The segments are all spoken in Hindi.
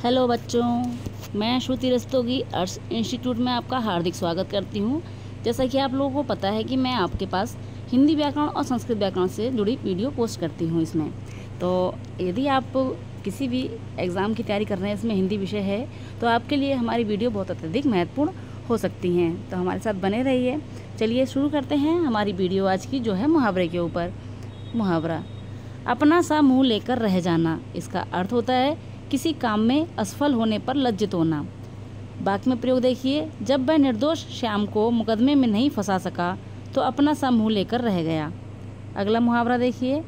हेलो बच्चों, मैं श्रुति रस्तोगी अर्ट्स इंस्टीट्यूट में आपका हार्दिक स्वागत करती हूँ। जैसा कि आप लोगों को पता है कि मैं आपके पास हिंदी व्याकरण और संस्कृत व्याकरण से जुड़ी वीडियो पोस्ट करती हूँ इसमें। तो यदि आप किसी भी एग्ज़ाम की तैयारी कर रहे हैं, इसमें हिंदी विषय है, तो आपके लिए हमारी वीडियो बहुत अत्यधिक महत्वपूर्ण हो सकती हैं। तो हमारे साथ बने रहिए। चलिए शुरू करते हैं हमारी वीडियो आज की, जो है मुहावरे के ऊपर। मुहावरा, अपना सा मुँह लेकर रह जाना। इसका अर्थ होता है किसी काम में असफल होने पर लज्जित होना। वाक्य में प्रयोग देखिए, जब वह निर्दोष श्याम को मुकदमे में नहीं फंसा सका तो अपना सा मुँह लेकर रह गया। अगला मुहावरा देखिए,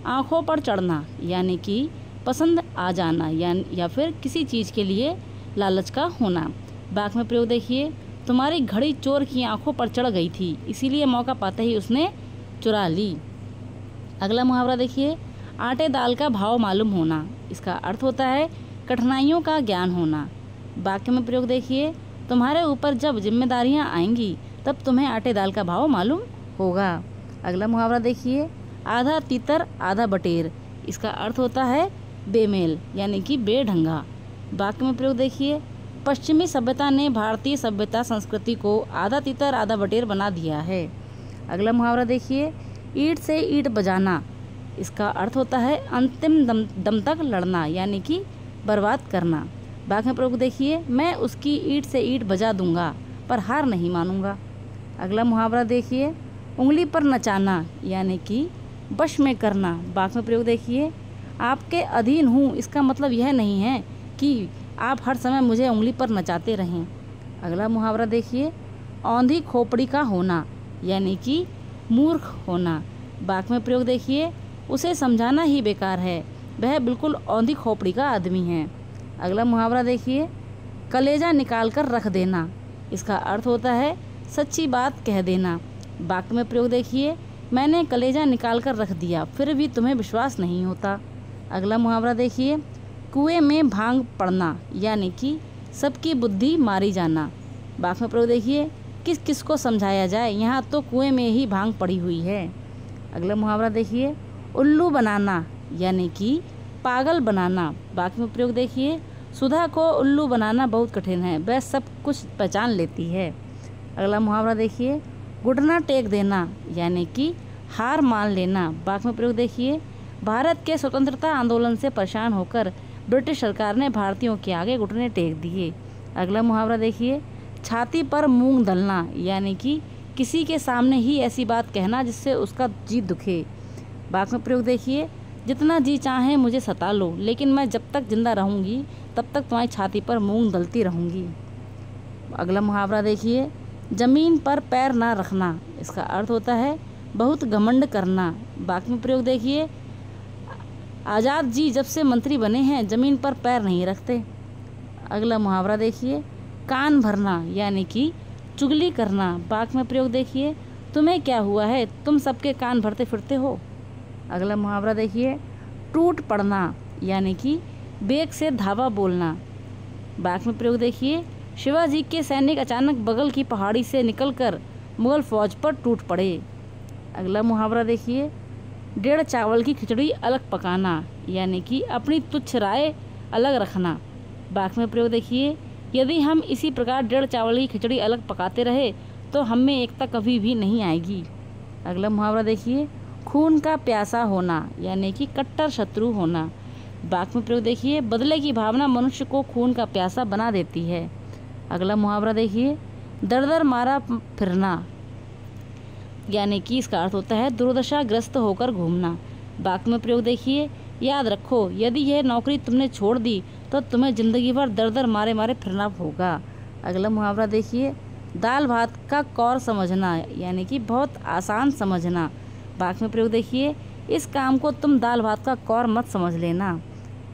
आँखों पर चढ़ना, यानी कि पसंद आ जाना या फिर किसी चीज़ के लिए लालच का होना। वाक्य में प्रयोग देखिए, तुम्हारी घड़ी चोर की आँखों पर चढ़ गई थी, इसीलिए मौका पाते ही उसने चुरा ली। अगला मुहावरा देखिए, आटे दाल का भाव मालूम होना। इसका अर्थ होता है कठिनाइयों का ज्ञान होना। वाक्य में प्रयोग देखिए, तुम्हारे ऊपर जब जिम्मेदारियां आएंगी तब तुम्हें आटे दाल का भाव मालूम होगा। अगला मुहावरा देखिए, आधा तीतर आधा बटेर। इसका अर्थ होता है बेमेल, यानी कि बेढंगा। वाक्य में प्रयोग देखिए, पश्चिमी सभ्यता ने भारतीय सभ्यता संस्कृति को आधा तीतर आधा बटेर बना दिया है। अगला मुहावरा देखिए, ईंट से ईंट बजाना। इसका अर्थ होता है अंतिम दम तक लड़ना, यानी कि बर्बाद करना। वाक्य में प्रयोग देखिए, मैं उसकी ईंट से ईंट बजा दूंगा पर हार नहीं मानूंगा। अगला मुहावरा देखिए, उंगली पर नचाना, यानी कि वश में करना। वाक्य में प्रयोग देखिए, आपके अधीन हूँ, इसका मतलब यह नहीं है कि आप हर समय मुझे उंगली पर नचाते रहें। अगला मुहावरा देखिए, औंधी खोपड़ी का होना, यानी कि मूर्ख होना। वाक्य में प्रयोग देखिए, उसे समझाना ही बेकार है, वह बिल्कुल औंधी खोपड़ी का आदमी है। अगला मुहावरा देखिए, कलेजा निकाल कर रख देना। इसका अर्थ होता है सच्ची बात कह देना। वाक्य में प्रयोग देखिए, मैंने कलेजा निकाल कर रख दिया, फिर भी तुम्हें विश्वास नहीं होता। अगला मुहावरा देखिए, कुएं में भांग पड़ना, यानी कि सबकी बुद्धि मारी जाना। वाक्य में प्रयोग देखिए, किस किस को समझाया जाए, यहाँ तो कुएं में ही भांग पड़ी हुई है। अगला मुहावरा देखिए, उल्लू बनाना, यानी कि पागल बनाना। वाक्य में प्रयोग देखिए, सुधा को उल्लू बनाना बहुत कठिन है, वह सब कुछ पहचान लेती है। अगला मुहावरा देखिए, घुटना टेक देना, यानी कि हार मान लेना। वाक्य में प्रयोग देखिए, भारत के स्वतंत्रता आंदोलन से परेशान होकर ब्रिटिश सरकार ने भारतीयों के आगे घुटने टेक दिए। अगला मुहावरा देखिए, छाती पर मूंग दलना, यानी कि किसी के सामने ही ऐसी बात कहना जिससे उसका जी दुखे। वाक्य में प्रयोग देखिए, जितना जी चाहे मुझे सता लो, लेकिन मैं जब तक जिंदा रहूंगी तब तक तुम्हारी छाती पर मूंग दलती रहूंगी। अगला मुहावरा देखिए, जमीन पर पैर ना रखना। इसका अर्थ होता है बहुत घमंड करना। वाक्य में प्रयोग देखिए, आज़ाद जी जब से मंत्री बने हैं जमीन पर पैर नहीं रखते। अगला मुहावरा देखिए, कान भरना, यानी कि चुगली करना। वाक्य में प्रयोग देखिए, तुम्हें क्या हुआ है, तुम सबके कान भरते फिरते हो। अगला मुहावरा देखिए, टूट पड़ना, यानी कि बेग से धावा बोलना। वाक्य में प्रयोग देखिए, शिवाजी के सैनिक अचानक बगल की पहाड़ी से निकलकर मुगल फौज पर टूट पड़े। अगला मुहावरा देखिए, डेढ़ चावल की खिचड़ी अलग पकाना, यानी कि अपनी तुच्छ राय अलग रखना। वाक्य में प्रयोग देखिए, यदि हम इसी प्रकार डेढ़ चावल की खिचड़ी अलग पकाते रहे तो हम में एकता कभी भी नहीं आएगी। अगला मुहावरा देखिए, खून का प्यासा होना, यानी कि कट्टर शत्रु होना। वाक्य में प्रयोग देखिए, बदले की भावना मनुष्य को खून का प्यासा बना देती है। अगला मुहावरा देखिए, दर दर मारा फिरना, यानी कि इसका अर्थ होता है दुर्दशाग्रस्त होकर घूमना। वाक्य में प्रयोग देखिए, याद रखो यदि यह नौकरी तुमने छोड़ दी तो तुम्हें जिंदगी भर दर दर मारे मारे फिरना होगा। अगला मुहावरा देखिए, दाल भात का कौर समझना, यानी कि बहुत आसान समझना। वाक्य में प्रयोग देखिए, इस काम को तुम दाल भात का कौर मत समझ लेना।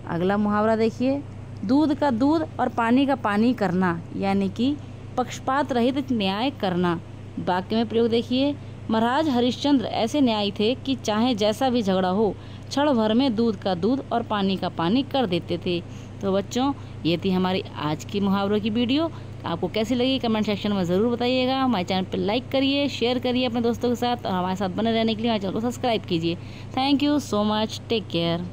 अगला मुहावरा देखिए, दूध का दूध और पानी का पानी करना, यानी कि पक्षपात रहित न्याय करना। वाक्य में प्रयोग देखिए, महाराज हरिश्चंद्र ऐसे न्यायी थे कि चाहे जैसा भी झगड़ा हो क्षण भर में दूध का दूध और पानी का पानी कर देते थे। तो बच्चों, ये थी हमारी आज की मुहावरों की वीडियो। आपको कैसी लगी कमेंट सेक्शन में ज़रूर बताइएगा। हमारे चैनल पर लाइक करिए, शेयर करिए अपने दोस्तों के साथ, और हमारे साथ बने रहने के लिए हमारे चैनल को सब्सक्राइब कीजिए। Thank you so much, take care.